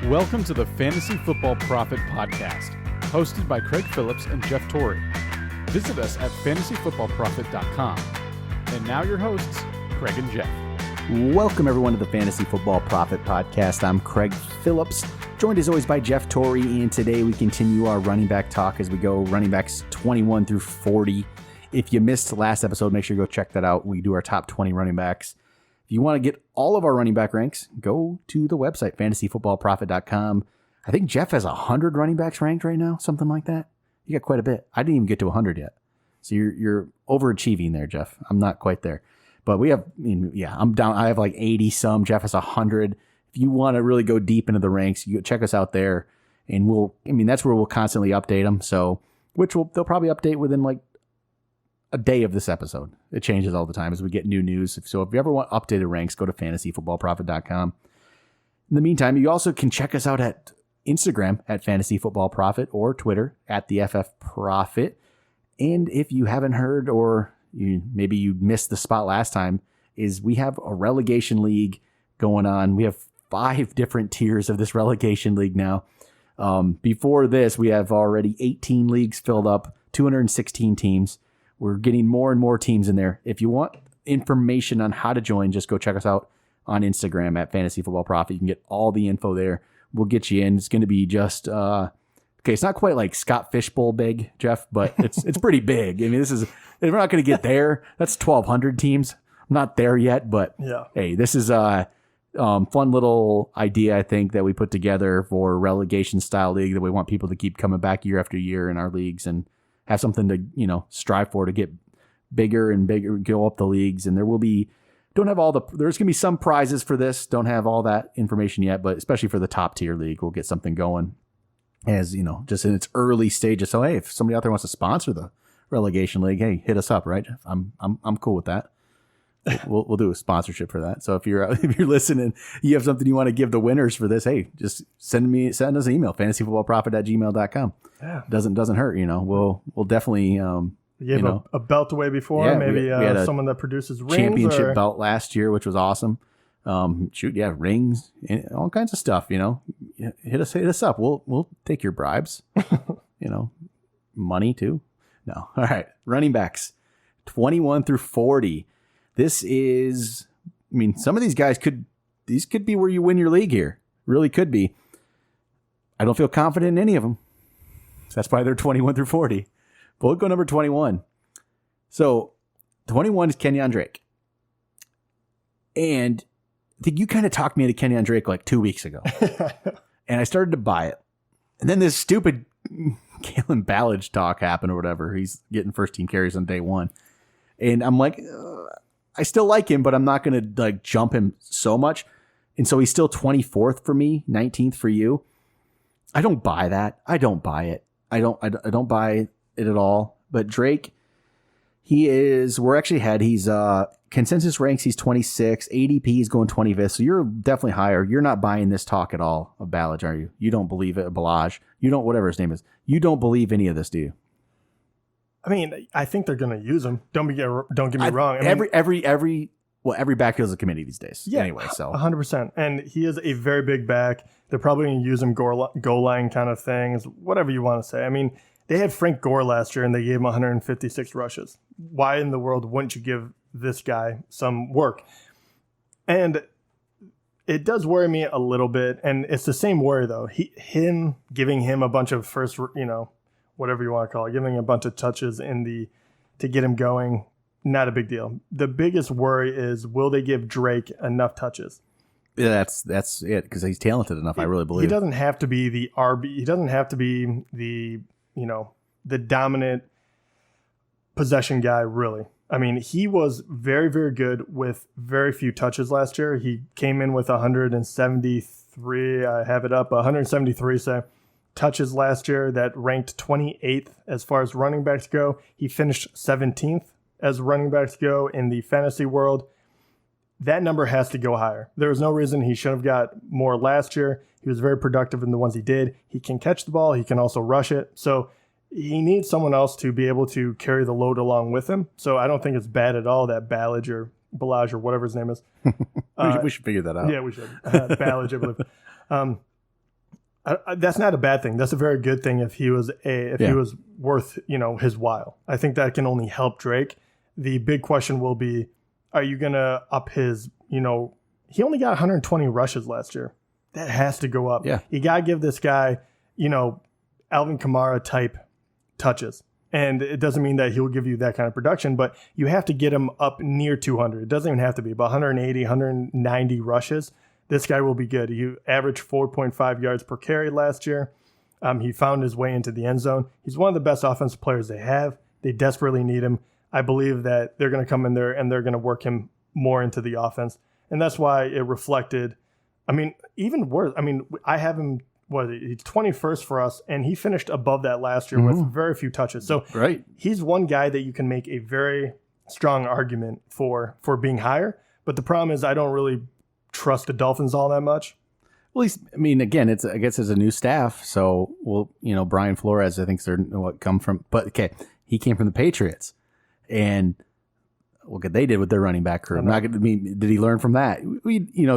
Welcome to the Fantasy Football Prophet Podcast, hosted by Craig Phillips and Jeff Torrey. Visit us at fantasyfootballprophet.com. And now your hosts, Craig and Jeff. Welcome everyone to the Fantasy Football Prophet Podcast. I'm Craig Phillips, joined as always by Jeff Torrey, and today we continue our running back talk as we go running backs 21 through 40. If you missed the last episode, make sure you go check that out. We do our top 20 running backs. If you want to get all of our running back ranks, go to the website, fantasyfootballprophet.com. I think Jeff has 100 running backs ranked right now, something like that. You got quite a bit. I didn't even get to 100 yet. So you're overachieving there, Jeff. I'm not quite there. But we have, I'm down. I have like 80 some. Jeff has 100. If you want to really go deep into the ranks, you check us out there. And that's where we'll constantly update them. So, they'll probably update within like a day of this episode. It changes all the time as we get new news. So if you ever want updated ranks, go to fantasyfootballprophet.com. In the meantime, you also can check us out at Instagram at fantasyfootballprophet or Twitter at the FFProphet. And if you haven't heard, or maybe you missed the spot last time, is we have a relegation league going on. We have 5 different tiers of this relegation league now. Before this, we have already 18 leagues filled up, 216 teams. We're getting more and more teams in there. If you want information on how to join, just go check us out on Instagram at Fantasy Football Prophet. You can get all the info there. We'll get you in. It's going to be just it's not quite like Scott Fishbowl big, Jeff, but it's pretty big. I mean, we're not going to get there. That's 1,200 teams. I'm not there yet, but yeah. Hey, this is a fun little idea, I think, that we put together for relegation style league that we want people to keep coming back year after year in our leagues and have something to, strive for, to get bigger and bigger, go up the leagues. And there's going to be some prizes for this. Don't have all that information yet, but especially for the top tier league, we'll get something going as, just in its early stages. So, hey, if somebody out there wants to sponsor the relegation league, hey, hit us up, right? I'm cool with that. We'll do a sponsorship for that. So if you're listening, you have something you want to give the winners for this, hey, just send us an email, fantasyfootballprophet@gmail.com. Yeah. Doesn't hurt, we'll definitely you gave a belt away before, yeah, maybe we had someone that produces rings, championship belt last year, which was awesome. Rings, all kinds of stuff, hit us up. We'll take your bribes. Money too. No. All right. Running backs 21 through 40. This is, some of these guys could be where you win your league here. Really could be. I don't feel confident in any of them. That's why they're 21 through 40. But we'll go number 21. So 21 is Kenyon Drake. And I think you kind of talked me into Kenyon Drake like 2 weeks ago. And I started to buy it. And then this stupid Kalen Ballage talk happened or whatever. He's getting first team carries on day one. And I'm like, I still like him, but I'm not going to jump him so much. And so he's still 24th for me, 19th for you. I don't buy that. I don't buy it. I don't buy it at all. But Drake, we're actually ahead. He's consensus ranks, he's 26. ADP, he's going 25th. So you're definitely higher. You're not buying this talk at all of Ballage, are you? You don't believe it, Ballage. You don't, whatever his name is. You don't believe any of this, do you? I think they're going to use him. Don't get me wrong. Every backfield's a committee these days. Yeah, anyway, so 100%. And he is a very big back. They're probably going to use him goal line kind of things, whatever you want to say. They had Frank Gore last year and they gave him 156 rushes. Why in the world wouldn't you give this guy some work? And it does worry me a little bit. And it's the same worry though. Giving him a bunch of first, whatever you want to call it, giving a bunch of touches to get him going, not a big deal. The biggest worry is, will they give Drake enough touches? Yeah, that's it, because he's talented enough, I really believe. He doesn't have to be the RB. He doesn't have to be the dominant possession guy, really. He was very, very good with very few touches last year. He came in with 173, I have it up, 173, touches last year that ranked 28th as far as running backs go. He finished 17th as running backs go in the fantasy world. That number has to go higher. There was no reason he should have got more last year. He was very productive in the ones he did. He can catch the ball. He can also rush it. So he needs someone else to be able to carry the load along with him. So I don't think it's bad at all that Ballage or Ballage or whatever his name is. We should figure that out. Yeah, we should. Ballage, I believe. That's not a bad thing. That's a very good thing if he was he was worth, his while. I think that can only help Drake. The big question will be, are you going to up his, he only got 120 rushes last year. That has to go up. Yeah. You got to give this guy, Alvin Kamara type touches. And it doesn't mean that he'll give you that kind of production, but you have to get him up near 200. It doesn't even have to be, but 180, 190 rushes. This guy will be good. He averaged 4.5 yards per carry last year. He found his way into the end zone. He's one of the best offensive players they have. They desperately need him. I believe that they're going to come in there and they're going to work him more into the offense. And that's why it reflected. I mean, even worse. I mean, I have him, he's 21st for us, and he finished above that last year with very few touches. So he's one guy that you can make a very strong argument for being higher. But the problem is I don't really trust the Dolphins all that much. Well, again, I guess it's a new staff. So, Brian Flores, I think, come from. But, okay, he came from the Patriots. And look what they did with their running back crew. Did he learn from that?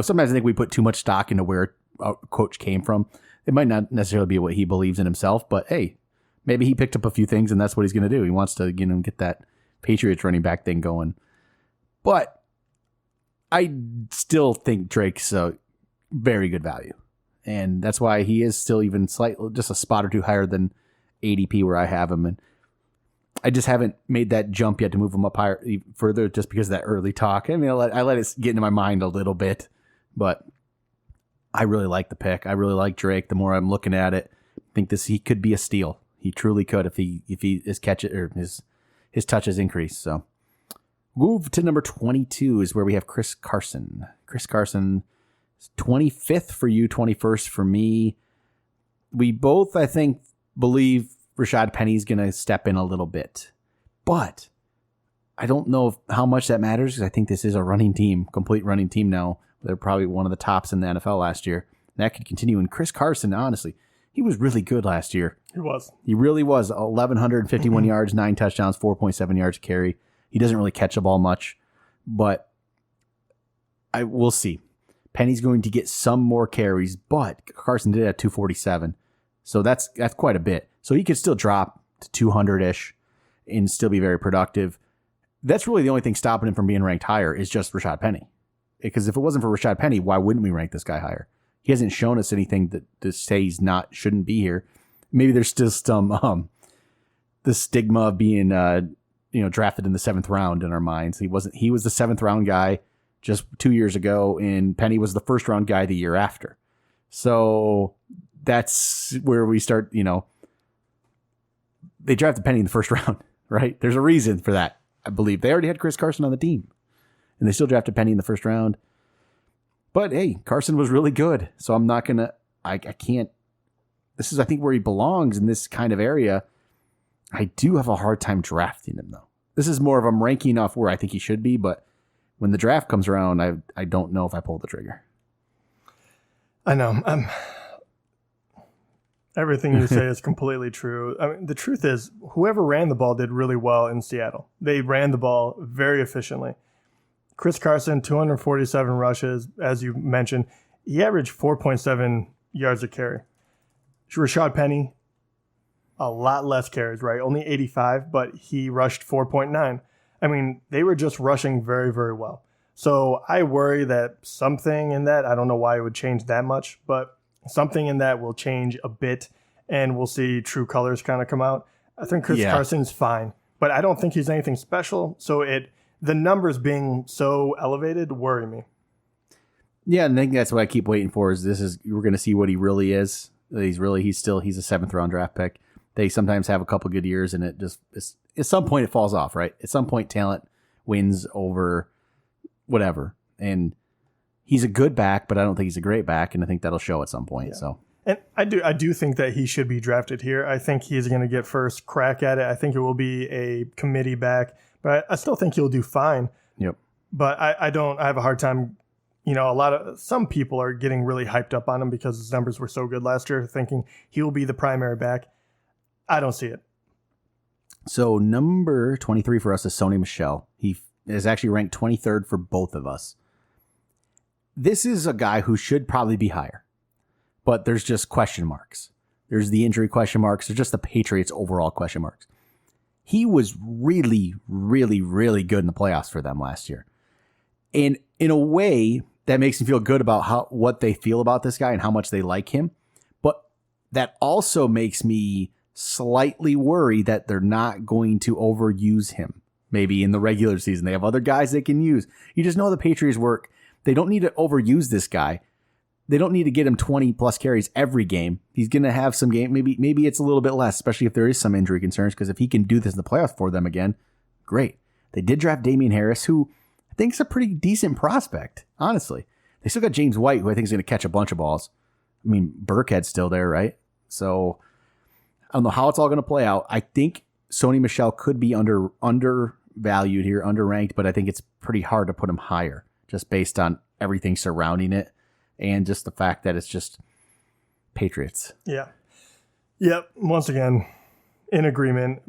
Sometimes I think we put too much stock into where a coach came from. It might not necessarily be what he believes in himself, but hey, maybe he picked up a few things and that's what he's going to do. He wants to, get that Patriots running back thing going. But I still think Drake's a very good value. And that's why he is still even slightly, just a spot or two higher than ADP where I have him. And I just haven't made that jump yet to move him up higher further just because of that early talk. I mean, I let it get into my mind a little bit, but I really like the pick. I really like Drake. The more I'm looking at it, I think he could be a steal. He truly could if his catch or his touches increase. So move to number 22 is where we have Chris Carson. Chris Carson is 25th for you, 21st for me. We both, I think, believe Rashad Penny's going to step in a little bit, but I don't know how much that matters because I think this is a running team, complete running team now. They're probably one of the tops in the NFL last year. That could continue. And Chris Carson, honestly, he was really good last year. He was. He really was. 1,151 yards, 9 touchdowns, 4.7 yards a carry. He doesn't really catch the ball much, but we'll see. Penny's going to get some more carries, but Carson did have 247. So that's quite a bit. So he could still drop to 200-ish and still be very productive. That's really the only thing stopping him from being ranked higher is just Rashad Penny. Because if it wasn't for Rashad Penny, why wouldn't we rank this guy higher? He hasn't shown us anything to say shouldn't be here. Maybe there's still some the stigma of being drafted in the 7th round in our minds. He was the 7th round guy just 2 years ago, and Penny was the 1st round guy the year after. So that's where we start. They drafted Penny in the 1st round, right? There's a reason for that. I believe they already had Chris Carson on the team. And they still drafted Penny in the 1st round. But hey, Carson was really good. So I'm not going to, I can't, this is, I think, where he belongs in this kind of area. I do have a hard time drafting him, though. This is more of I'm ranking off where I think he should be. But when the draft comes around, I don't know if I pull the trigger. I know. Everything you say is completely true. I mean, the truth is, whoever ran the ball did really well in Seattle. They ran the ball very efficiently. Chris Carson, 247 rushes, as you mentioned. He averaged 4.7 yards a carry. Rashad Penny, a lot less carries, right? Only 85, but he rushed 4.9. I mean, they were just rushing very, very well. So I worry that something in that, I don't know why it would change that much, but something in that will change a bit, and we'll see true colors kind of come out. I think Chris Carson's fine, but I don't think he's anything special. So the numbers being so elevated worry me. Yeah, and I think that's what I keep waiting for. We're going to see what he really is. He's a 7th round draft pick. They sometimes have a couple good years, and it just at some point it falls off, right? At some point, talent wins over whatever, and he's a good back, but I don't think he's a great back, and I think that'll show at some point. Yeah. So, and I do think that he should be drafted here. I think he's going to get first crack at it. I think it will be a committee back, but I still think he'll do fine. Yep. But I have a hard time. Some people are getting really hyped up on him because his numbers were so good last year, thinking he will be the primary back. I don't see it. So number 23 for us is Sony Michel. He is actually ranked 23rd for both of us. This is a guy who should probably be higher, but there's just question marks. There's the injury question marks. There's just the Patriots overall question marks. He was really, really, really good in the playoffs for them last year. And in a way, that makes me feel good about what they feel about this guy and how much they like him. But that also makes me slightly worried that they're not going to overuse him. Maybe in the regular season. They have other guys they can use. You just know the Patriots work. They don't need to overuse this guy. They don't need to get him 20 plus carries every game. He's going to have some game. Maybe it's a little bit less, especially if there is some injury concerns, because if he can do this in the playoffs for them again, great. They did draft Damian Harris, who I think is a pretty decent prospect, honestly. They still got James White, who I think is going to catch a bunch of balls. I mean, Burkhead's still there, right? So I don't know how it's all going to play out. I think Sony Michel could be undervalued here, underranked, but I think it's pretty hard to put him higher just based on everything surrounding it. And just the fact that it's just Patriots. Yeah. Yep. Once again, in agreement.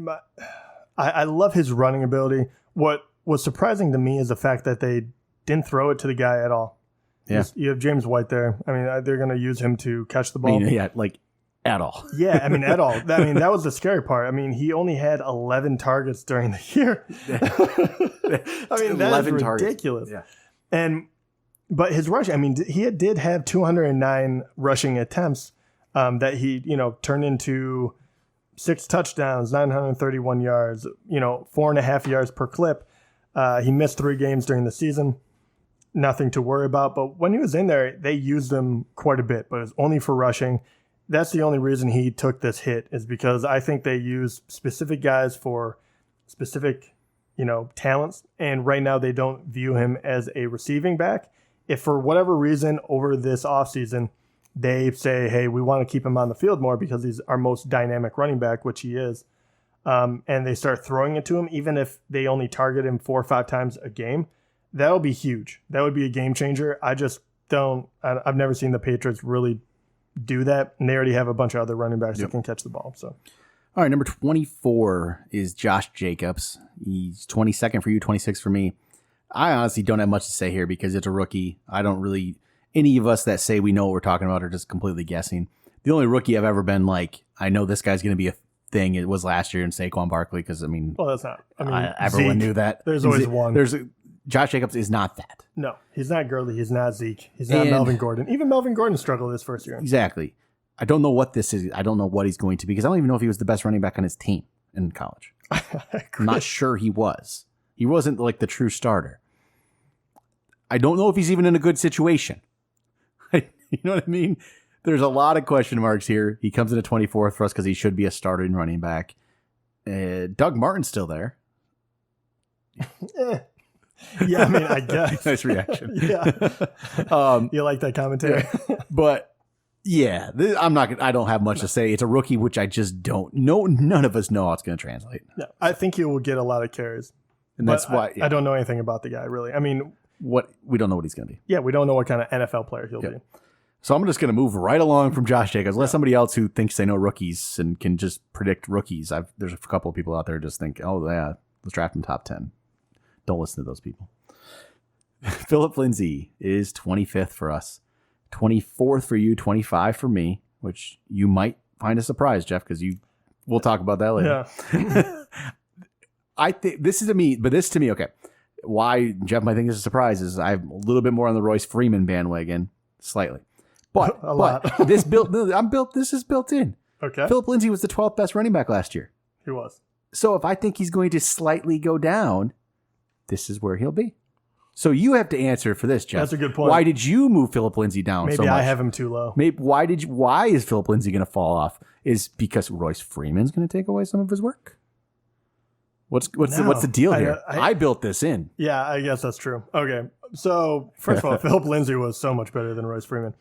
I love his running ability. What was surprising to me is the fact that they didn't throw it to the guy at all. Yeah. You have James White there. I mean, they're going to use him to catch the ball. Yeah, like at all. Yeah, I mean, at all. I mean, that was the scary part. I mean, he only had 11 targets during the year. I mean, that's ridiculous. Yeah. But his rushing, I mean, he did have 209 rushing attempts that he, turned into 6 touchdowns, 931 yards, 4.5 yards per clip. He missed 3 games during the season. Nothing to worry about. But when he was in there, they used him quite a bit, but it was only for rushing. That's the only reason he took this hit, is because I think they use specific guys for specific, talents. And right now they don't view him as a receiving back. If for whatever reason over this offseason, they say, hey, we want to keep him on the field more because he's our most dynamic running back, which he is, and they start throwing it to him, even if they only target him 4 or 5 times a game, that'll be huge. That would be a game changer. I've never seen the Patriots really do that, and they already have a bunch of other running backs that can catch the ball. So, all right, number 24 is Josh Jacobs. He's 22nd for you, 26 for me. I honestly don't have much to say here because it's a rookie. Any of us that say we know what we're talking about are just completely guessing. The only rookie I've ever been like, I know this guy's going to be a thing, it was last year in Saquon Barkley, because, well, that's not. Everyone Zeke, knew that. There's always one. Josh Jacobs is not that. No, he's not Gurley. He's not Zeke. He's not Melvin Gordon. Even Melvin Gordon struggled this first year. Exactly. I don't know what this is. I don't know what he's going to be, because I don't even know if he was the best running back on his team in college. I'm not sure he was. He wasn't like the true starter. I don't know if he's even in a good situation. You know what I mean? There's a lot of question marks here. He comes in at 24th for us because he should be a starting running back. Doug Martin's still there. Yeah, I mean, I guess. Nice reaction. Yeah. You like that commentary? Yeah. But yeah, I don't have much to say. It's a rookie, which I just don't know. None of us know how it's going to translate. Yeah, I think he will get a lot of carries. And that's why I don't know anything about the guy, really. I mean, we don't know what he's going to be. Yeah, we don't know what kind of NFL player he'll be. So I'm just going to move right along from Josh Jacobs. Let somebody else who thinks they know rookies and can just predict rookies. There's a couple of people out there who just think, oh, yeah, let's draft him top 10. Don't listen to those people. Philip Lindsay is 25th for us. 24th for you, 25 for me, which you might find a surprise, Jeff, because we'll talk about that later. Yeah. I think this to me, okay. Why Jeff might think this is a surprise is I'm a little bit more on the Royce Freeman bandwagon, slightly. But a lot. This is built in. Okay. Philip Lindsay was the 12th best running back last year. He was. So if I think he's going to slightly go down, this is where he'll be. So you have to answer for this, Jeff. That's a good point. Why did you move Philip Lindsay down so much? Maybe I have him too low. Why is Philip Lindsay going to fall off? Is because Royce Freeman's going to take away some of his work? What's the deal here? I built this in. Yeah, I guess that's true. Okay. So, first of all, Philip Lindsay was so much better than Royce Freeman.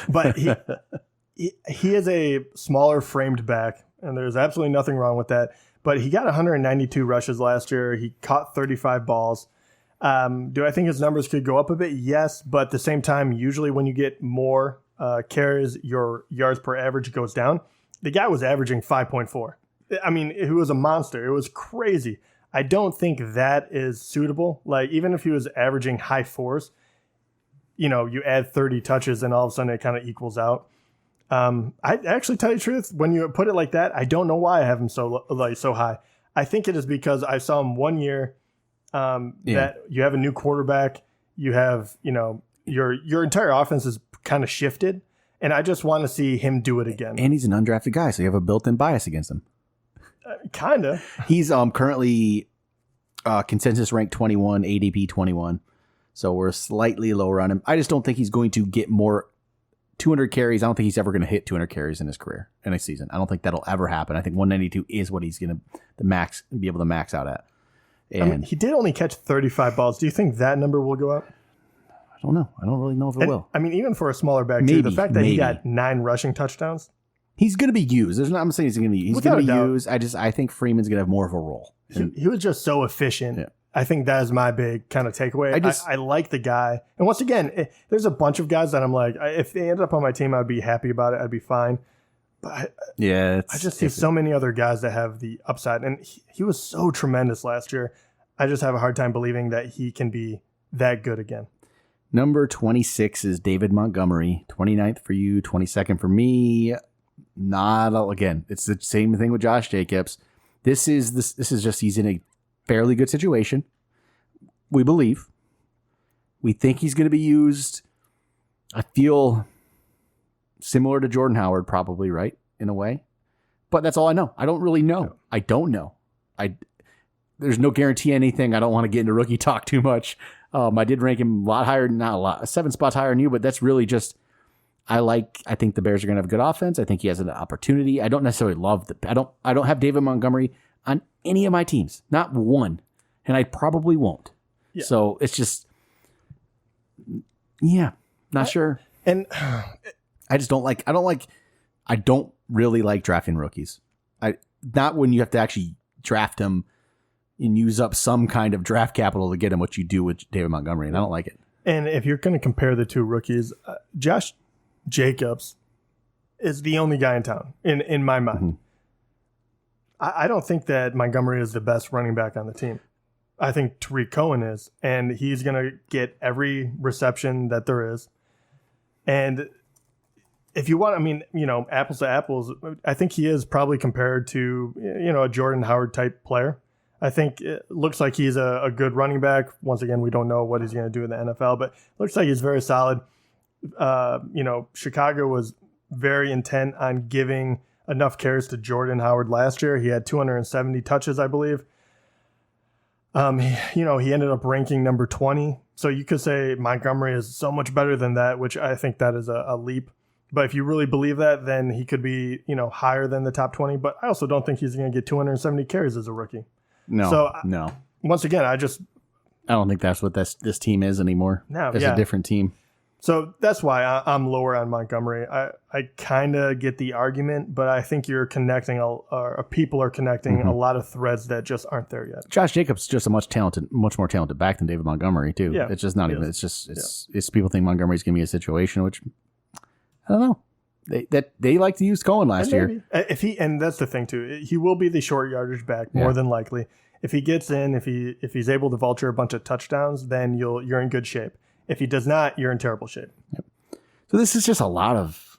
But he is a smaller framed back, and there's absolutely nothing wrong with that. But he got 192 rushes last year. He caught 35 balls. Do I think his numbers could go up a bit? Yes, but at the same time, usually when you get more carries, your yards per average goes down. The guy was averaging 5.4. I mean, it was a monster. It was crazy. I don't think that is suitable. Like, even if he was averaging high 4s, you add 30 touches and all of a sudden it kind of equals out. I actually, tell you the truth, when you put it like that, I don't know why I have him so high. I think it is because I saw him 1 year that you have a new quarterback, you have, your entire offense is kind of shifted, and I just want to see him do it again. And he's an undrafted guy, so you have a built-in bias against him. Kind of. He's currently consensus ranked 21, ADP 21, so we're slightly lower on him. I just don't think he's going to get more 200 carries. I don't think he's ever going to hit 200 carries in his career in a season. I don't think that'll ever happen. I think 192 is what he's going to be able to max out at. And he did only catch 35 balls. Do you think that number will go up? I don't know. I don't really know if it will. I mean, even for a smaller back, too, the fact that he got 9 rushing touchdowns. He's going to be used. I'm saying he's going to be used. He's going to be used. I think Freeman's going to have more of a role. He was just so efficient. Yeah. I think that is my big kind of takeaway. I like the guy. And once again, there's a bunch of guys that I'm like, if they ended up on my team, I'd be happy about it. I'd be fine. But I just see so many other guys that have the upside. And he was so tremendous last year. I just have a hard time believing that he can be that good again. Number 26 is David Montgomery. 29th for you, 22nd for me. Again, it's the same thing with Josh Jacobs. This is just he's in a fairly good situation. We believe. We think he's going to be used. I feel similar to Jordan Howard, probably, right? In a way. But that's all I know. I don't really know. No. I don't know. There's no guarantee anything. I don't want to get into rookie talk too much. I did rank him a lot higher, not a lot, 7 spots higher than you, but that's really just, I think the Bears are going to have a good offense. I think he has an opportunity. I don't necessarily love I don't have David Montgomery on any of my teams, not one, and I probably won't. Yeah. So it's just, not sure. And I just don't I don't really like drafting rookies. Not when you have to actually draft them and use up some kind of draft capital to get him, what you do with David Montgomery, and I don't like it. And if you're going to compare the two rookies, Josh Jacobs is the only guy in town, in my mind. Mm-hmm. I don't think that Montgomery is the best running back on the team. I think Tariq Cohen is, and he's going to get every reception that there is. And if you want, apples to apples, I think he is probably compared to, a Jordan Howard type player. I think it looks like he's a good running back. Once again, we don't know what he's going to do in the NFL, but it looks like he's very solid. Chicago was very intent on giving enough carries to Jordan Howard last year. He had 270 touches, I believe. He ended up ranking number 20. So you could say Montgomery is so much better than that, which I think that is a leap. But if you really believe that, then he could be, higher than the top 20. But I also don't think he's going to get 270 carries as a rookie. No. Once again, I don't think that's what this team is anymore. No, it's a different team. So that's why I'm lower on Montgomery. I kind of get the argument, but I think you're connecting, people are connecting a lot of threads that just aren't there yet. Josh Jacobs is just a much more talented back than David Montgomery too. Yeah, it's just not even. It's people think Montgomery's going to be a situation, which I don't know. They like to use Cohen last year. And that's the thing too. He will be the short yardage back more than likely. If he gets in, if he's able to vulture a bunch of touchdowns, then you're in good shape. If he does not, you're in terrible shape. Yep. So this is just a lot of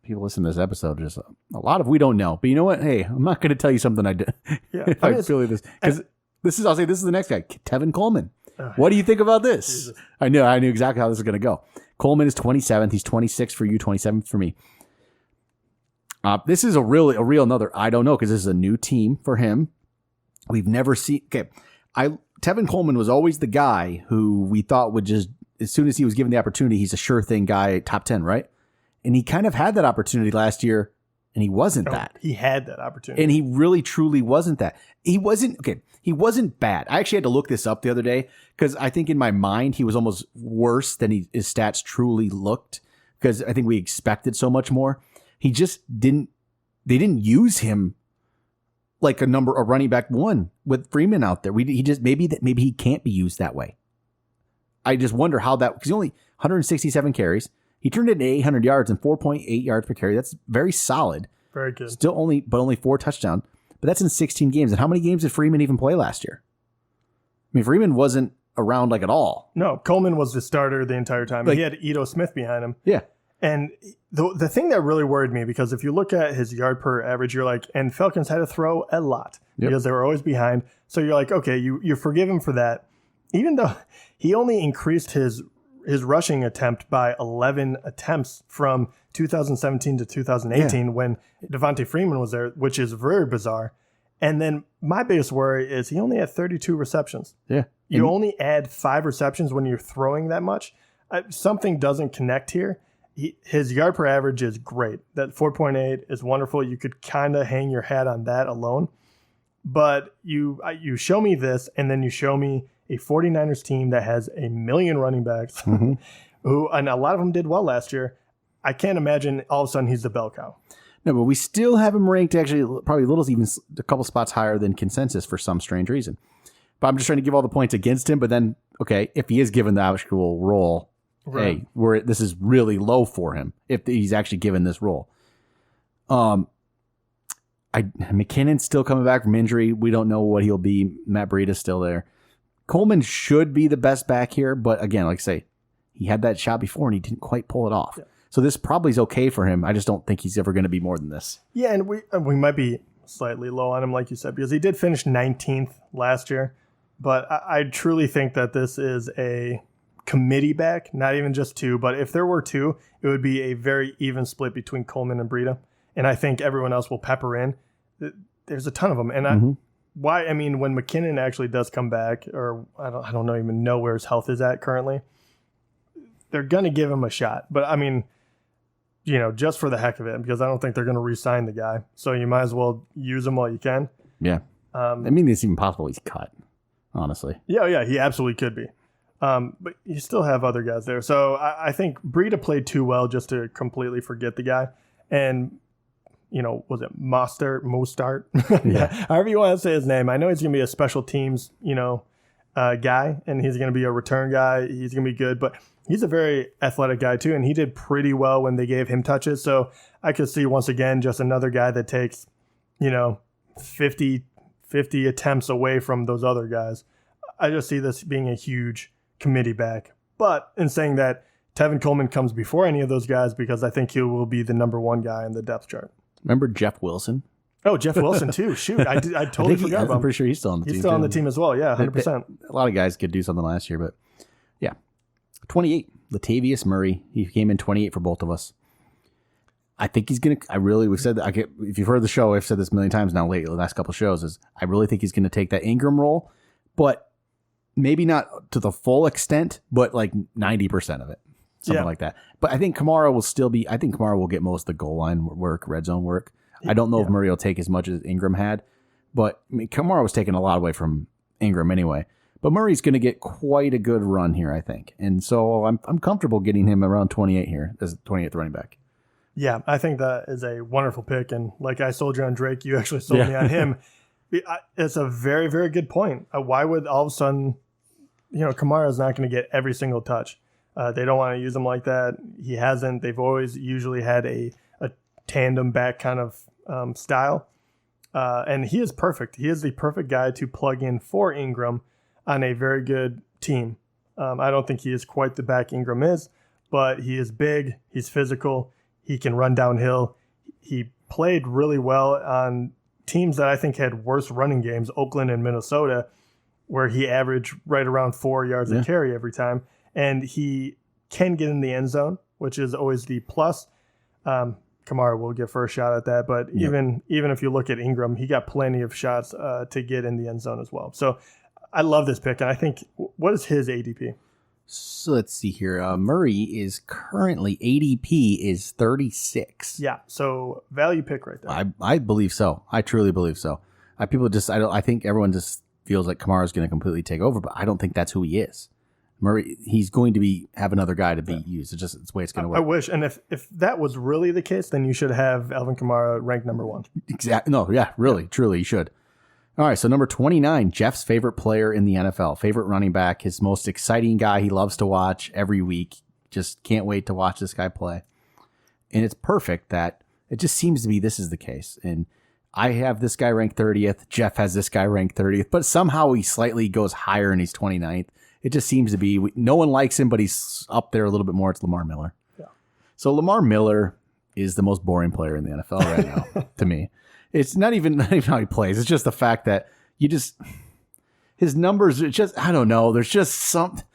people listen to this episode. Just a lot of we don't know. But you know what? Hey, I'm not going to tell you something I did. Yeah, I feel like this because I'll say this is the next guy, Tevin Coleman. What do you think about this? Jesus. I knew exactly how this is going to go. Coleman is 27th. He's 26 for you, 27th for me. This is a real another. I don't know because this is a new team for him. We've never seen. Okay, Tevin Coleman was always the guy who we thought would just, as soon as he was given the opportunity, he's a sure thing guy, top 10, right? And he kind of had that opportunity last year, and he wasn't that. He had that opportunity, and he really truly wasn't that. He wasn't bad. I actually had to look this up the other day because I think in my mind he was almost worse than his stats truly looked because I think we expected so much more. He just didn't. They didn't use him like a running back one with Freeman out there. Maybe he can't be used that way. I just wonder how that, because he only 167 carries. He turned into 800 yards and 4.8 yards per carry. That's very solid. Very good. Still only 4 touchdowns. But that's in 16 games. And how many games did Freeman even play last year? I mean, Freeman wasn't around like at all. No, Coleman was the starter the entire time. He had Ito Smith behind him. Yeah. And the thing that really worried me, because if you look at his yard per average, you're like, and Falcons had to throw a lot because they were always behind. So you're like, okay, you forgive him for that. Even though he only increased his rushing attempt by 11 attempts from 2017 to 2018 when Devontae Freeman was there, which is very bizarre. And then my biggest worry is he only had 32 receptions. Yeah. You only add 5 receptions when you're throwing that much. Something doesn't connect here. His yard per average is great. That 4.8 is wonderful. You could kind of hang your hat on that alone. But you show me this, and then you show me a 49ers team that has a million running backs, who, and a lot of them did well last year. I can't imagine all of a sudden he's the bell cow. No, but we still have him ranked actually probably even a couple spots higher than consensus for some strange reason. But I'm just trying to give all the points against him. But then, okay, if he is given the actual role, hey, this is really low for him if he's actually given this role. McKinnon's still coming back from injury. We don't know what he'll be. Matt Breida's still there. Coleman should be the best back here, but again, like I say, he had that shot before and he didn't quite pull it off. Yeah. So this probably is okay for him. I just don't think he's ever going to be more than this. Yeah, and we might be slightly low on him, like you said, because he did finish 19th last year. But I truly think that this is a committee back, not even just 2. But if there were 2, it would be a very even split between Coleman and Breida. And I think everyone else will pepper in. There's a ton of them. And when McKinnon actually does come back, or I don't even know where his health is at currently, they're going to give him a shot. But I mean, just for the heck of it, because I don't think they're going to re-sign the guy. So you might as well use him while you can. Yeah. It's even possible he's cut, honestly. Yeah, he absolutely could be. But you still have other guys there. So I think Breida played too well just to completely forget the guy. And, was it Mostart? Yeah. However you want to say his name. I know he's going to be a special teams, guy, and he's going to be a return guy. He's going to be good. But he's a very athletic guy, too, and he did pretty well when they gave him touches. So I could see, once again, just another guy that takes, 50 attempts away from those other guys. I just see this being a huge committee back. But in saying that, Tevin Coleman comes before any of those guys because I think he will be the number 1 guy in the depth chart. Remember Jeff Wilson? Oh, Jeff Wilson, too. Shoot, I totally forgot about him. I'm pretty sure he's still on the team. He's still on the team as well, yeah, 100%. A lot of guys could do something last year, but yeah. 28, Latavius Murray. He came in 28 for both of us. I think he's going to, we've said that, if you've heard the show, I've said this a million times now lately, the last couple of shows, is I really think he's going to take that Ingram role, but maybe not to the full extent, but like 90% of it. Something like that. But I think Kamara will get most of the goal line work, red zone work. I don't know if Murray will take as much as Ingram had, but Kamara was taking a lot away from Ingram anyway. But Murray's going to get quite a good run here, I think. And so I'm comfortable getting him around 28 here as 28th running back. Yeah, I think that is a wonderful pick. And like I sold you on Drake, you actually sold me on him. It's a very, very good point. Why would all of a sudden, Kamara is not going to get every single touch? They don't want to use him like that. He hasn't. They've always usually had a tandem back kind of style. And he is perfect. He is the perfect guy to plug in for Ingram on a very good team. I don't think he is quite the back Ingram is, but he is big. He's physical. He can run downhill. He played really well on teams that I think had worse running games, Oakland and Minnesota, where he averaged right around 4 yards a carry every time. And he can get in the end zone, which is always the plus. Kamara will get first shot at that. But even if you look at Ingram, he got plenty of shots to get in the end zone as well. So I love this pick. And I think, what is his ADP? So let's see here. Murray is currently ADP is 36. Yeah. So value pick right there. I believe so. I truly believe so. I think everyone just feels like Kamara's going to completely take over, but I don't think that's who he is. Murray, he's going to have another guy to be used. It's the way it's going to work. I wish. And if that was really the case, then you should have Alvin Kamara ranked number 1. Exactly. No, yeah, really, truly, you should. All right, so number 29, Jeff's favorite player in the NFL, favorite running back, his most exciting guy he loves to watch every week. Just can't wait to watch this guy play. And it's perfect that it just seems to be this is the case. And I have this guy ranked 30th. Jeff has this guy ranked 30th, but somehow he slightly goes higher and he's 29th. It just seems to be, no one likes him, but he's up there a little bit more. It's Lamar Miller. Yeah. So Lamar Miller is the most boring player in the NFL right now to me. It's not even how he plays. It's just the fact that his numbers are just, I don't know. There's just something.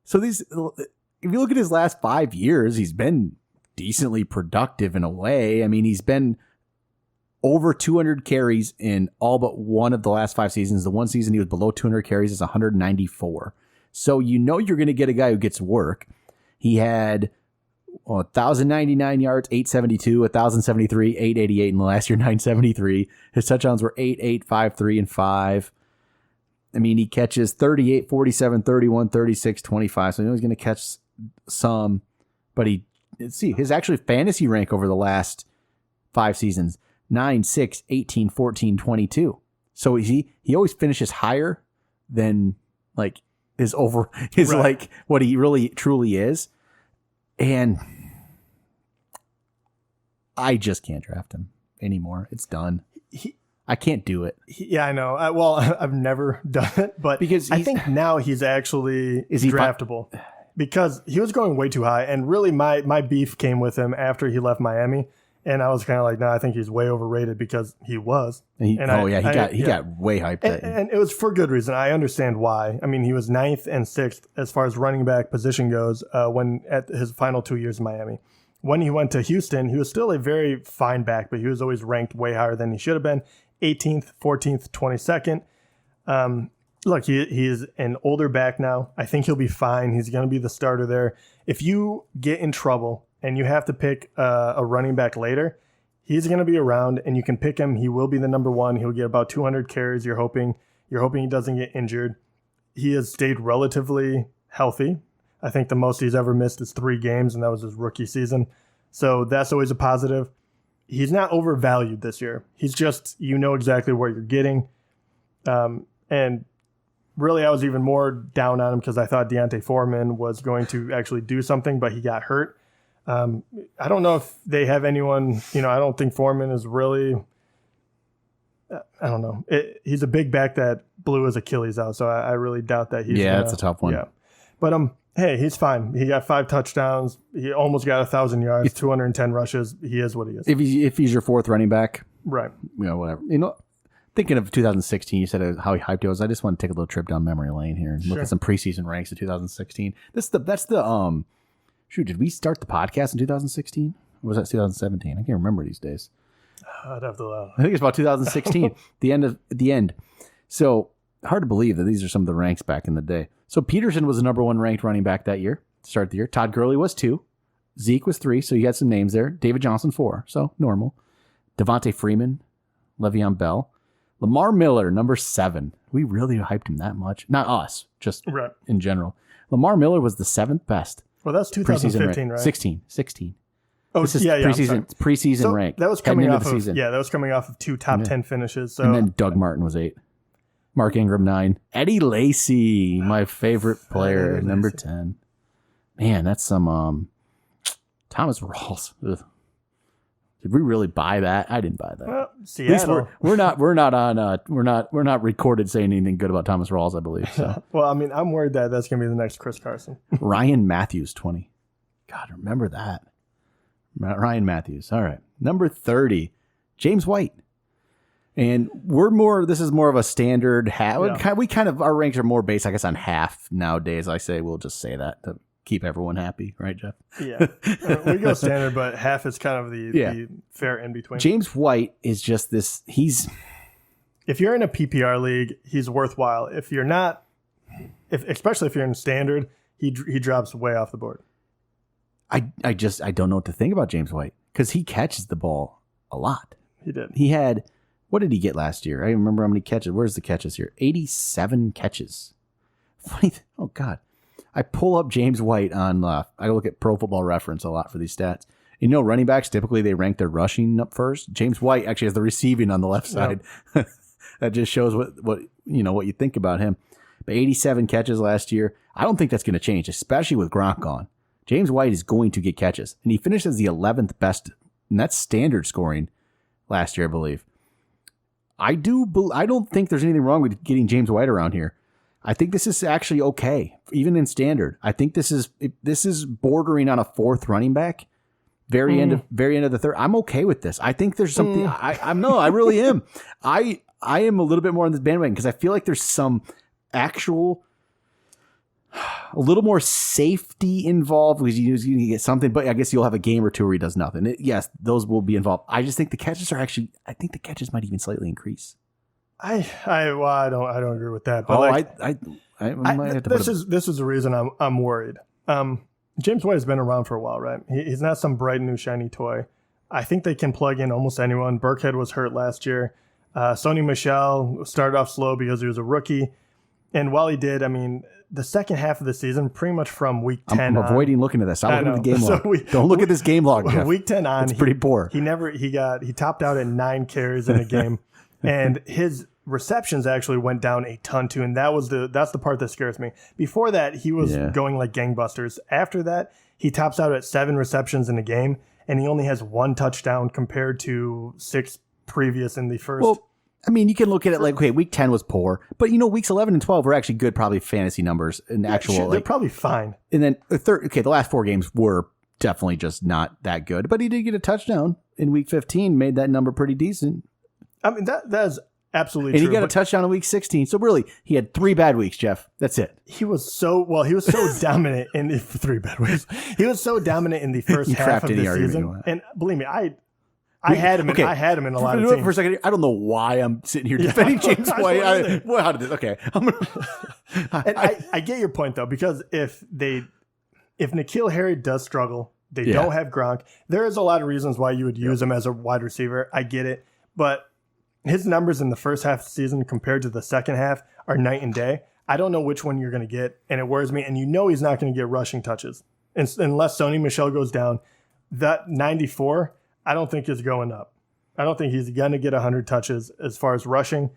So if you look at his last 5 years, he's been decently productive in a way. I mean, he's been over 200 carries in all but one of the last 5 seasons. The one season he was below 200 carries is 194. So you're going to get a guy who gets work. He had 1,099 yards, 872, 1,073, 888, and last year 973. His touchdowns were 8, 8, 5, 3, and 5. I mean, he catches 38, 47, 31, 36, 25. So I know he's going to catch some, but his actually fantasy rank over the last 5 seasons, 9, 6, 18, 14, 22. So he always finishes higher than like his right. Like what he really truly is. And I just can't draft him anymore. It's done. I can't do it. Yeah, I know. Well, I've never done it, but because I think now he's actually draftable because he was going way too high. And really my beef came with him after he left Miami. And I was kind of like, no, I think he's way overrated because he was. He got way hyped. And it was for good reason. I understand why. I mean, he was 9th and 6th as far as running back position goes when at his final 2 years in Miami. When he went to Houston, he was still a very fine back, but he was always ranked way higher than he should have been. 18th, 14th, 22nd. Look, he is an older back now. I think he'll be fine. He's going to be the starter there. If you get in trouble and you have to pick a running back later, he's going to be around and you can pick him. He will be the number 1. He'll get about 200 carries. You're hoping he doesn't get injured. He has stayed relatively healthy. I think the most he's ever missed is 3 games, and that was his rookie season. So that's always a positive. He's not overvalued this year. He's just, exactly what you're getting. And really, I was even more down on him because I thought Deontay Foreman was going to actually do something, but he got hurt. I don't know if they have anyone, I don't think Foreman is really, I don't know. He's a big back that blew his Achilles out, so I really doubt that he's that's a tough one. Yeah. But hey, he's fine. He got 5 touchdowns. He almost got 1,000 yards, 210 rushes. He is what he is. If he's your 4th running back, right? Whatever. Thinking of 2016, you said how he hyped it was. I just want to take a little trip down memory lane here and look at some preseason ranks of 2016. That's the shoot. Did we start the podcast in 2016? Or was that 2017? I can't remember these days. I'd have to. I think it's about 2016. the end. So hard to believe that these are some of the ranks back in the day. So Peterson was the number 1 ranked running back that year to start the year. Todd Gurley was 2. Zeke was 3. So you had some names there. David Johnson 4. So normal. Devontae Freeman, Le'Veon Bell. Lamar Miller, number 7. We really hyped him that much. Not us, just in general. Lamar Miller was the 7th best. Well, that's 2015, right? 16. Oh, this is preseason rank. That was coming off of season. Yeah, that was coming off of 2 top 10 finishes. So. And then Doug Martin was 8. Mark Ingram 9. Eddie Lacy, my favorite player, number 10. Man, that's some Thomas Rawls. Ugh. Did we really buy that? I didn't buy that. Well, Seattle. We're not recorded saying anything good about Thomas Rawls, I believe. So. Well, I mean, I'm worried that that's going to be the next Chris Carson. Ryan Matthews 20. God, remember that. Ryan Matthews. All right. Number 30, James White. And this is more of a standard half. Yeah. We kind of, our ranks are more based, I guess, on half nowadays. I say, we'll just say that to keep everyone happy. Right, Jeff? Yeah. We go standard, but half is kind of the fair in between. James White is just this, if you're in a PPR league, he's worthwhile. If you're not, especially if you're in standard, he drops way off the board. I don't know what to think about James White because he catches the ball a lot. He did. He had, what did he get last year? I remember how many catches. Where's the catches here? 87 catches. Funny. Oh, God. I pull up James White on, I look at Pro Football Reference a lot for these stats. Running backs, typically they rank their rushing up first. James White actually has the receiving on the left side. Yep. That just shows what you think about him. But 87 catches last year. I don't think that's going to change, especially with Gronk gone. James White is going to get catches. And he finished as the 11th best, and that's standard scoring last year, I believe. I don't think there's anything wrong with getting James White around here. I think this is actually okay, even in standard. I think this is bordering on a 4th running back. very end of the third. I'm okay with this. I think there's something. I really am. I am a little bit more on this bandwagon because I feel like there's some actual, a little more safety involved because you can get something. But I guess you'll have a game or two where he does nothing. Yes, those will be involved. I just think the catches are actually. I think the catches might even slightly increase. I don't agree with that. But I might have to. This is the reason I'm worried. James White has been around for a while, right? He's not some bright new shiny toy. I think they can plug in almost anyone. Burkhead was hurt last year. Sony Michel started off slow because he was a rookie. And while he did, I mean, the second half of the season, pretty much from week 10 I'm avoiding looking at this. I'm looking at the game log. Don't look at this game log, Jeff. Week 10 on. It's pretty poor. He topped out at 9 carries in a game. And his receptions actually went down a ton too, and that's the part that scares me. Before that, he was going like gangbusters. After that, he tops out at 7 receptions in a game, and he only has 1 touchdown compared to 6 previous in the first. Well, I mean, you can look at it like, okay, week 10 was poor, but weeks 11 and 12 were actually good, probably fantasy numbers and actual. They're probably fine. And then the last 4 games were definitely just not that good, but he did get a touchdown in week 15, made that number pretty decent. I mean, that is absolutely true. And he got a touchdown in week 16. So really, he had 3 bad weeks, Jeff. That's it. He was so dominant in the 3 bad weeks. He was so dominant in the first half of the season. And believe me, I had him in a lot of teams. For a second, I don't know why I'm sitting here defending James White. How did this? Okay. I get your point though, because if N'Keal Harry does struggle, they don't have Gronk. There is a lot of reasons why you would use him as a wide receiver. I get it, but his numbers in the first half of the season compared to the second half are night and day. I don't know which one you're going to get, and it worries me. And he's not going to get rushing touches unless Sony Michel goes down. That 94, I don't think is going up. I don't think he's going to get 100 touches as far as rushing,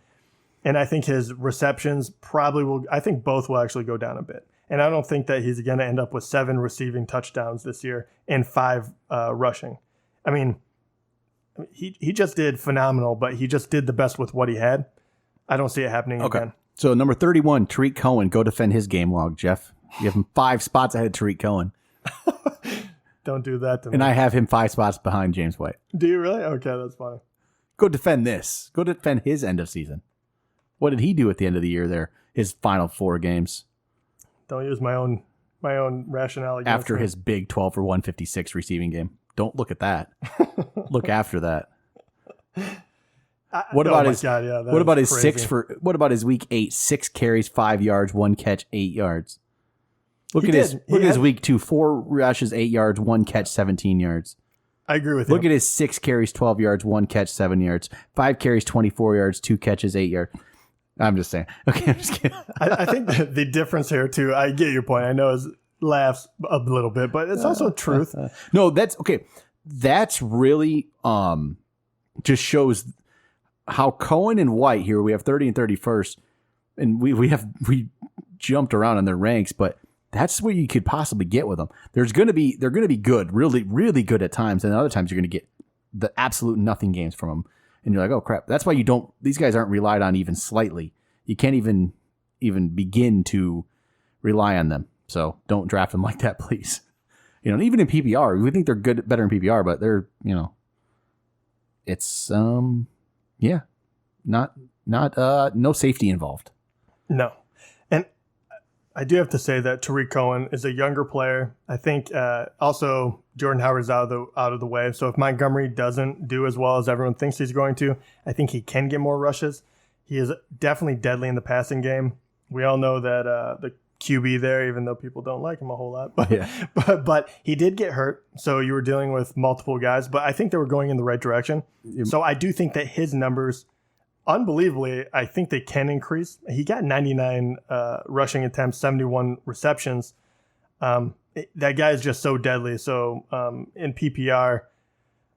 and I think his receptions probably will. I think both will actually go down a bit, and I don't think that he's going to end up with 7 receiving touchdowns this year and 5 rushing. I mean. He just did phenomenal, but he just did the best with what he had. I don't see it happening again. So number 31, Tariq Cohen. Go defend his game log, Jeff. You have him 5 spots ahead of Tariq Cohen. Don't do that to me. And I have him 5 spots behind James White. Do you really? Okay, that's fine. Go defend this. Go defend his end of season. What did he do at the end of the year there? His final 4 games. Don't use my own rationale against after his big 12 for 156 receiving game. Don't look at that. Look after that. What about his week 8? 6 carries, 5 yards, 1 catch, 8 yards. Look at his week 2, 4 rushes, 8 yards, 1 catch, 17 yards. I agree with you. Look at his 6 carries, 12 yards, 1 catch, 7 yards, 5 carries, 24 yards, 2 catches, 8 yards. I'm just saying. Okay, I'm just kidding. I think the difference here too, I get your point. I know is laughs a little bit, but it's also truth. No, that's okay. That's really just shows how Cohen and White here, we have 30 and 31st, and we jumped around in their ranks, but that's what you could possibly get with them. They're going to be good, really, really good at times, and other times you're going to get the absolute nothing games from them. And you're like, oh crap. That's why these guys aren't relied on even slightly. You can't even begin to rely on them. So don't draft them like that, please. Even in PPR, we think they're better in PPR, but they're, it's, not no safety involved. No. And I do have to say that Tariq Cohen is a younger player. I think also Jordan Howard's out of the way. So if Montgomery doesn't do as well as everyone thinks he's going to, I think he can get more rushes. He is definitely deadly in the passing game. We all know that the QB there, even though people don't like him a whole lot, but he did get hurt. So you were dealing with multiple guys, but I think they were going in the right direction. So I do think that his numbers, unbelievably, I think they can increase. He got 99 rushing attempts, 71 receptions. That guy is just so deadly. So in PPR,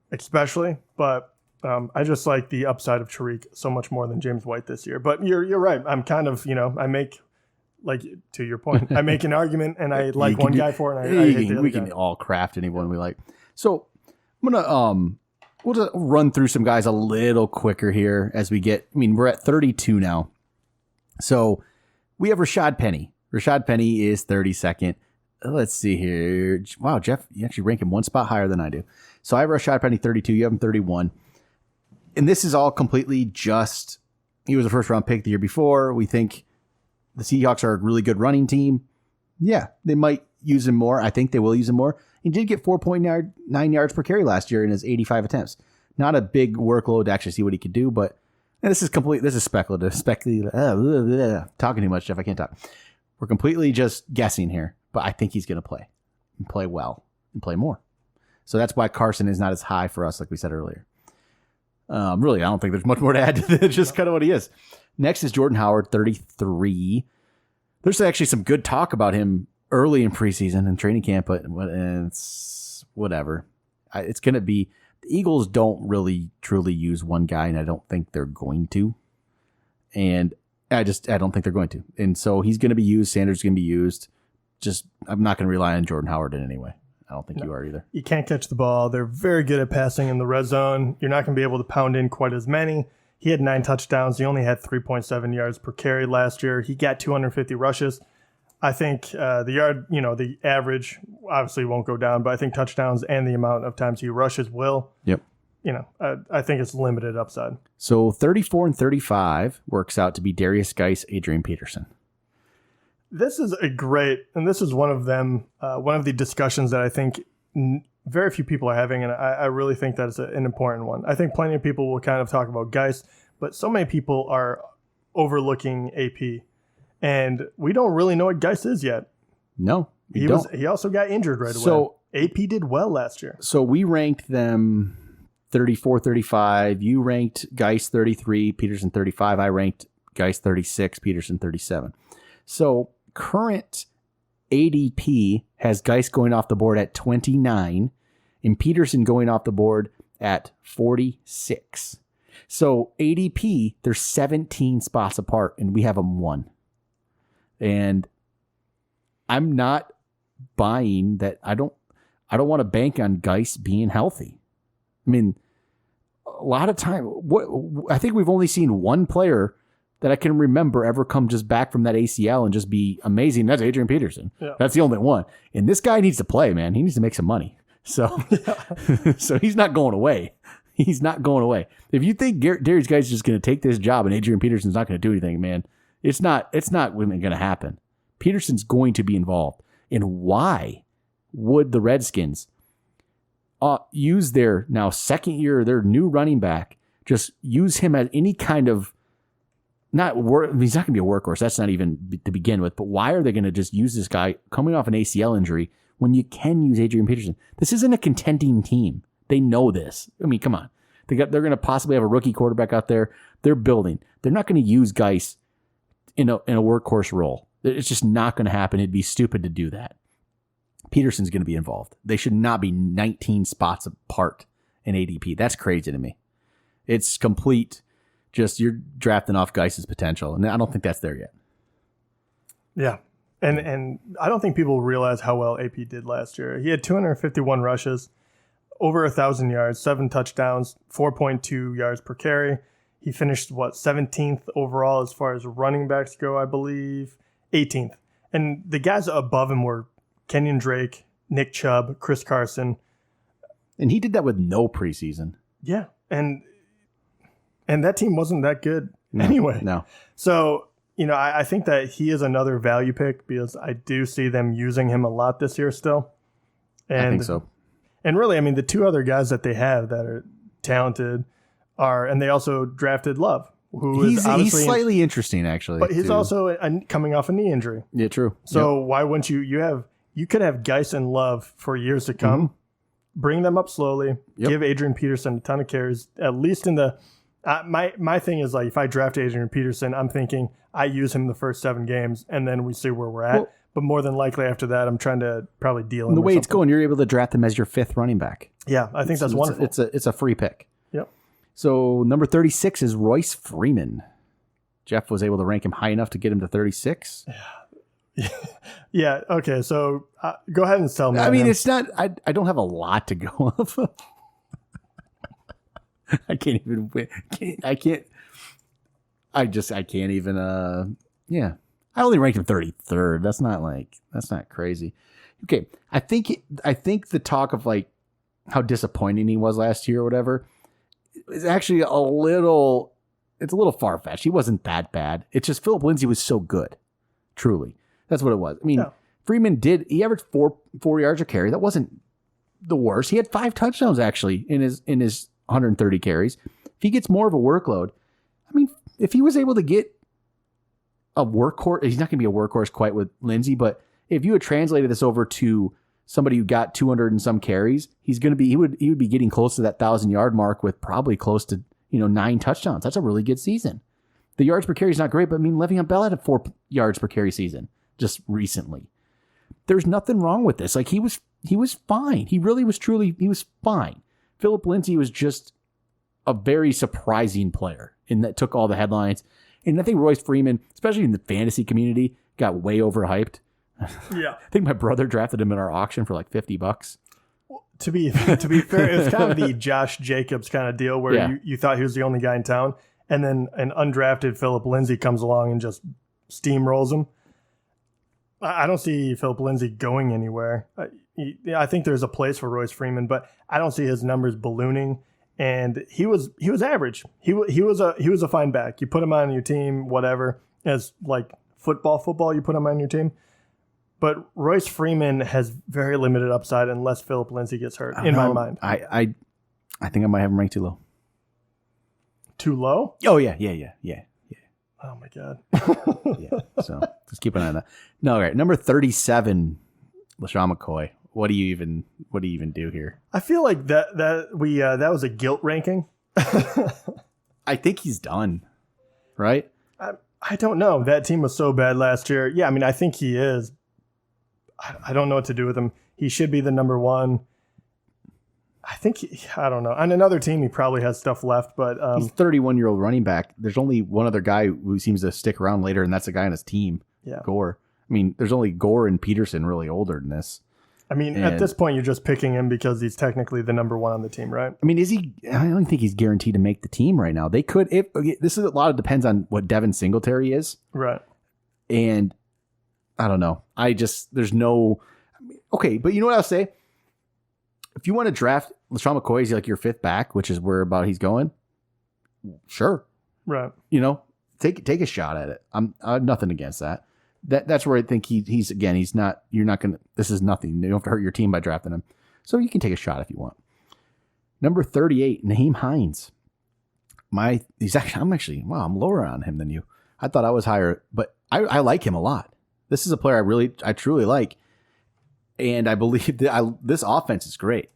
especially, but I just like the upside of Tariq so much more than James White this year. But you're right. I'm kind of, I make, like, to your point, I make an argument and I like one guy for it and I hate the other we guy. can all craft anyone we like. So I'm going to we'll just run through some guys a little quicker here as we get, we're at 32 now. So we have Rashad Penny. Rashad Penny is 32nd. let's see here. Wow, Jeff, you actually rank him one spot higher than I do. So I have Rashad Penny 32. You have him 31. And this is all completely just, he was a first round pick the year before. We think the Seahawks are a really good running team. Yeah, they might use him more. I think they will use him more. He did get 4.9 yards per carry last year in his 85 attempts. Not a big workload to actually see what he could do, but this is speculative. Talking too much, Jeff. I can't talk. We're completely just guessing here, but I think he's going to play and play well and play more. So that's why Carson is not as high for us, like we said earlier. Really, I don't think there's much more to add to this. Just kind of what he is. Next is Jordan Howard, 33. There's actually some good talk about him early in preseason and training camp, but it's whatever. It's going to be, the Eagles don't really truly use one guy, and I don't think they're going to. And I don't think they're going to. And so he's going to be used. Sanders is going to be used. I'm not going to rely on Jordan Howard in any way. I don't think you are either. You can't catch the ball. They're very good at passing in the red zone. You're not going to be able to pound in quite as many. He had 9 touchdowns. He only had 3.7 yards per carry last year. He got 250 rushes. I think the average obviously won't go down, but I think touchdowns and the amount of times he rushes will. Yep. I think it's limited upside. So 34 and 35 works out to be Darius Geis, Adrian Peterson. This is this is one of them, one of the discussions that I think very few people are having, and I really think that is an important one. I think plenty of people will kind of talk about Geis, but so many people are overlooking AP, and we don't really know what Geis is yet. No, he also got injured right away. So AP did well last year. So we ranked them 34, 35. You ranked Geis 33, Peterson 35. I ranked Geis 36, Peterson 37. So current ADP has Geis going off the board at 29 and Peterson going off the board at 46. So ADP, they're 17 spots apart, and we have them 1. And I'm not buying that. I don't want to bank on Geis being healthy. I mean, a lot of time, I think we've only seen one player that I can remember ever come just back from that ACL and just be amazing. That's Adrian Peterson. Yeah. That's the only one. And this guy needs to play, man. He needs to make some money. So, so he's not going away. He's not going away. If you think Darius Geis is just going to take this job and Adrian Peterson's not going to do anything, man, it's not going to happen. Peterson's going to be involved. And why would the Redskins use their now second year, their new running back, just use him as any kind of he's not going to be a workhorse. That's not even to begin with. But why are they going to just use this guy coming off an ACL injury when you can use Adrian Peterson? This isn't a contending team. They know this. I mean, come on. They're going to possibly have a rookie quarterback out there. They're building. They're not going to use Geis in a workhorse role. It's just not going to happen. It'd be stupid to do that. Peterson's going to be involved. They should not be 19 spots apart in ADP. That's crazy to me. It's complete. Just you're drafting off Geis's potential, and I don't think that's there yet. Yeah, and I don't think people realize how well AP did last year. He had 251 rushes, over 1,000 yards, 7 touchdowns, 4.2 yards per carry. He finished 17th overall as far as running backs go, I believe, 18th. And the guys above him were Kenyon Drake, Nick Chubb, Chris Carson, and he did that with no preseason. Yeah, and that team wasn't that good anyway. No. So, I think that he is another value pick because I do see them using him a lot this year still. And, I think so. And really, I mean, the 2 other guys that they have that are talented and they also drafted Love, he's slightly interesting, actually. But he's also coming off a knee injury. Yeah, true. So why wouldn't you could have Geis and Love for years to come, bring them up slowly, give Adrian Peterson a ton of carries, at least in the my thing is if I draft Adrian Peterson, I'm thinking I use him the first 7 games and then we see where we're at. Well, but more than likely after that, I'm trying to probably deal him. The way it's going, you're able to draft him as your 5th running back. Yeah, I think that's wonderful. It's a free pick. Yep. So number 36 is Royce Freeman. Jeff was able to rank him high enough to get him to 36. Yeah. Okay. So go ahead and sell me. I mean, it's not. I don't have a lot to go off of. I can't even win. I can't even. Yeah. I only ranked him 33rd. That's not crazy. Okay, I think the talk of like how disappointing he was last year or whatever is actually a little far-fetched. He wasn't that bad. It's just Philip Lindsay was so good. Truly. That's what it was. I mean, yeah. Freeman he averaged 4 yards a carry. That wasn't the worst. He had 5 touchdowns actually in his 130 carries. If he gets more of a workload, I mean, if he was able to get a workhorse, he's not going to be a workhorse quite with Lindsay, but if you had translated this over to somebody who got 200 and some carries, he would be getting close to that 1,000-yard mark with probably close to 9 touchdowns. That's a really good season. The yards per carry is not great, but I mean, Le'Veon Bell had a 4 yards per carry season just recently. There's nothing wrong with this. Like he was fine. He really was he was fine. Philip Lindsay was just a very surprising player and that took all the headlines. And I think Royce Freeman, especially in the fantasy community, got way overhyped. Yeah. I think my brother drafted him in our auction for like $50. To be fair, it's kind of the Josh Jacobs kind of deal where you thought he was the only guy in town, and then an undrafted Philip Lindsay comes along and just steamrolls him. I don't see Philip Lindsay going anywhere. I think there's a place for Royce Freeman, but I don't see his numbers ballooning. And he was average. He was a fine back. You put him on your team, whatever, as like football. You put him on your team. But Royce Freeman has very limited upside unless Philip Lindsay gets hurt, in my mind. I think I might have him ranked too low. Too low? Oh, yeah. Oh, my God. Yeah, so just keep an eye on that. No, all right. Number 37, LaShawn McCoy. What do you even do here? I feel like that was a guilt ranking. I think he's done, right? I don't know. That team was so bad last year. Yeah, I mean, I think he is. I don't know what to do with him. He should be the number one. I don't know. On another team, he probably has stuff left, but he's a 31-year-old running back. There's only one other guy who seems to stick around later, and that's a guy on his team. Yeah, Gore. I mean, there's only Gore and Peterson really older than this. I mean, at this point, you're just picking him because he's technically the number one on the team, right? I mean, is he? I don't think he's guaranteed to make the team right now. They could. This is a lot of depends on what Devin Singletary is, right? And I don't know. There's no. Okay, but you know what I'll say? If you want to draft LaShawn McCoy, is he like your 5th back, which is where about he's going? Sure, right. Take a shot at it. I have nothing against that. That's where I think he's again. He's not. You're not gonna. This is nothing. You don't have to hurt your team by drafting him. So you can take a shot if you want. Number 38, Naheem Hines. I'm lower on him than you. I thought I was higher, but I like him a lot. This is a player I truly like. And I believe that this offense is great.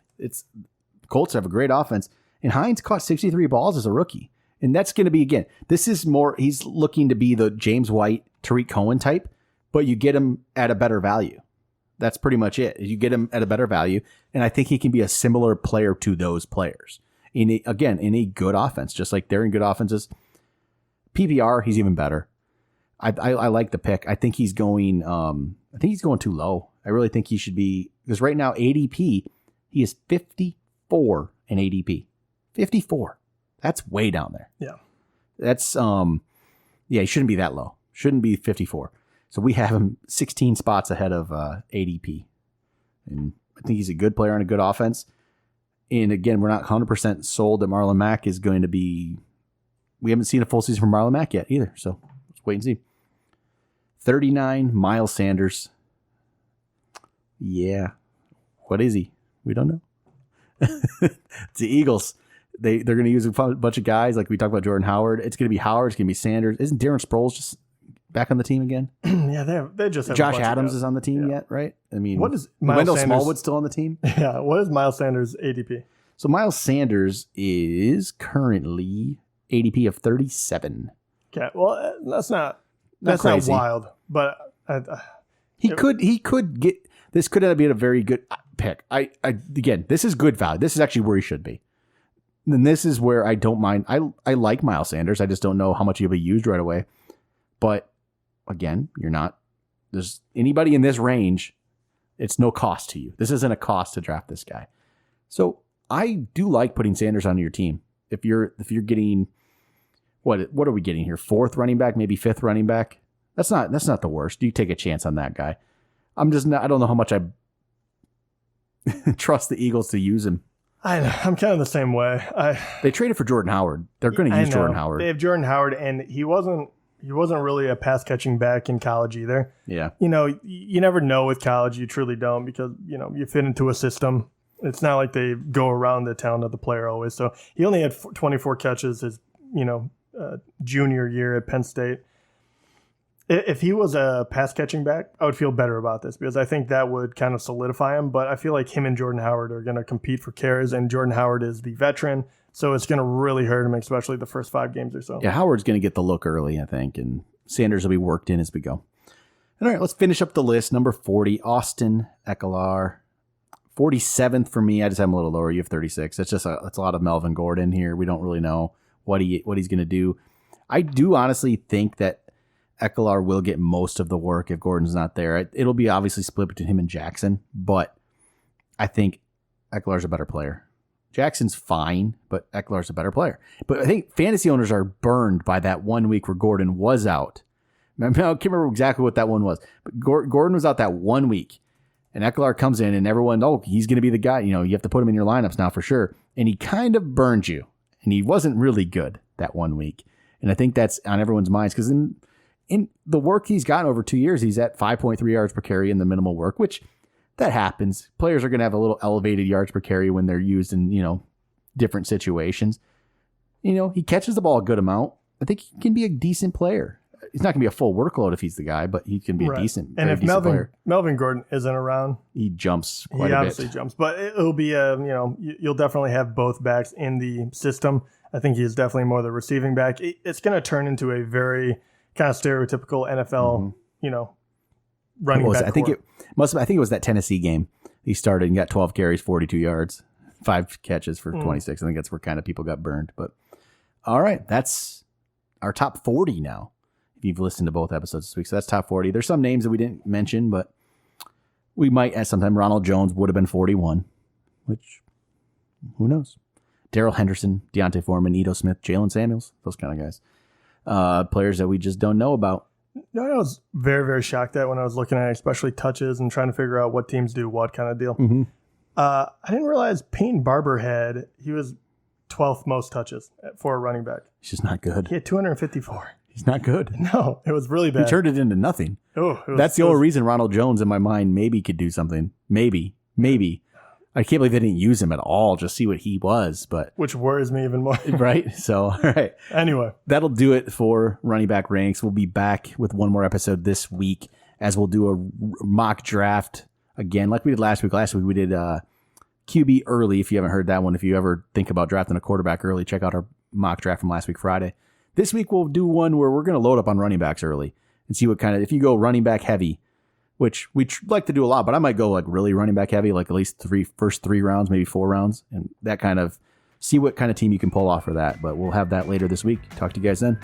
Colts have a great offense. And Hines caught 63 balls as a rookie. And that's going to be, again, this is more, he's looking to be the James White, Tariq Cohen type, but you get him at a better value. That's pretty much it. You get him at a better value. And I think he can be a similar player to those players. In a good offense, just like they're in good offenses. PPR, he's even better. I like the pick. I think he's going too low. I really think he should be, because right now ADP, he is 54 in ADP. 54. That's way down there. Yeah. That's he shouldn't be that low. Shouldn't be 54. So we have him 16 spots ahead of ADP. And I think he's a good player on a good offense. And again, we're not 100% sold that Marlon Mack is going to be, we haven't seen a full season from Marlon Mack yet either. So let's wait and see. 39, Miles Sanders. Yeah. What is he? We don't know. It's the Eagles. They're going to use a bunch of guys like we talked about Jordan Howard. It's going to be Howard. It's going to be Sanders. Isn't Darren Sproles just back on the team again? Yeah, they just have Josh Adams is on the team yet, right? I mean, what is Wendell Smallwood still on the team? Yeah. What is Miles Sanders' ADP? So Miles Sanders is currently ADP of 37. Okay. Well, that's not wild, but he could get. This could end up being a very good pick. Again, this is good value. This is actually where he should be. And this is where I don't mind. I like Miles Sanders. I just don't know how much he'll be used right away. But again, there's anybody in this range, it's no cost to you. This isn't a cost to draft this guy. So I do like putting Sanders on your team. If you're getting, what are we getting here? 4th running back, maybe 5th running back. That's not the worst. You take a chance on that guy. I don't know how much I trust the Eagles to use him. I know. I'm kind of the same way. They traded for Jordan Howard. They're going to use Jordan Howard. They have Jordan Howard, and he wasn't really a pass catching back in college either. Yeah. You never know with college. You truly don't, because you fit into a system. It's not like they go around the talent of the player always. So he only had 24 catches his junior year at Penn State. If he was a pass catching back, I would feel better about this, because I think that would kind of solidify him. But I feel like him and Jordan Howard are going to compete for carries, and Jordan Howard is the veteran, so it's going to really hurt him, especially the first 5 games or so. Yeah, Howard's going to get the look early, I think, and Sanders will be worked in as we go. All right, let's finish up the list. Number 40, Austin Ekeler. 47th for me. I just have him a little lower. You have 36. That's a lot of Melvin Gordon here. We don't really know what he's going to do. I do honestly think that Ekeler will get most of the work if Gordon's not there. It'll be obviously split between him and Jackson, but I think Ekeler's a better player. Jackson's fine, but Ekeler's a better player. But I think fantasy owners are burned by that 1 week where Gordon was out. I can't remember exactly what that one was, but Gordon was out that 1 week, and Ekeler comes in, and everyone, he's going to be the guy. You have to put him in your lineups now for sure. And he kind of burned you, and he wasn't really good that 1 week. And I think that's on everyone's minds, because in the work he's gotten over 2 years, he's at 5.3 yards per carry in the minimal work, which that happens. Players are going to have a little elevated yards per carry when they're used in, different situations. He catches the ball a good amount. I think he can be a decent player. He's not going to be a full workload if he's the guy, but he can be a decent player. And if Melvin Gordon isn't around, he jumps quite a bit. He obviously jumps, but it'll be you'll definitely have both backs in the system. I think he's definitely more the receiving back. It's going to turn into a very kind of stereotypical NFL, running back. I think it was that Tennessee game. He started and got 12 carries, 42 yards, 5 catches for 26. I think that's where kind of people got burned. But all right, that's our top 40 now. If you've listened to both episodes this week, so that's top 40. There's some names that we didn't mention, but we might at some time. Ronald Jones would have been 41, which who knows? Darrell Henderson, Deontay Foreman, Ito Smith, Jalen Samuels, those kind of guys. Players that we just don't know about. I was very, very shocked at when I was looking at especially touches and trying to figure out what teams do what kind of deal. Mm-hmm. I didn't realize Peyton Barber he was 12th most touches for a running back. He's just not good. He had 254. He's not good. No, it was really bad. He turned it into nothing. That's the only reason Ronald Jones in my mind maybe could do something. Maybe. I can't believe they didn't use him at all. Just see what he was, which worries me even more. Right. So, all right. Anyway, that'll do it for running back ranks. We'll be back with one more episode this week, as we'll do a mock draft again, like we did last week. Last week we did QB early. If you haven't heard that one, if you ever think about drafting a quarterback early, check out our mock draft from last week Friday. This week we'll do one where we're going to load up on running backs early and see what if you go running back heavy, which we like to do a lot, but I might go like really running back heavy, like at least first 3 rounds, maybe 4 rounds, and that see what kind of team you can pull off for that. But we'll have that later this week. Talk to you guys then.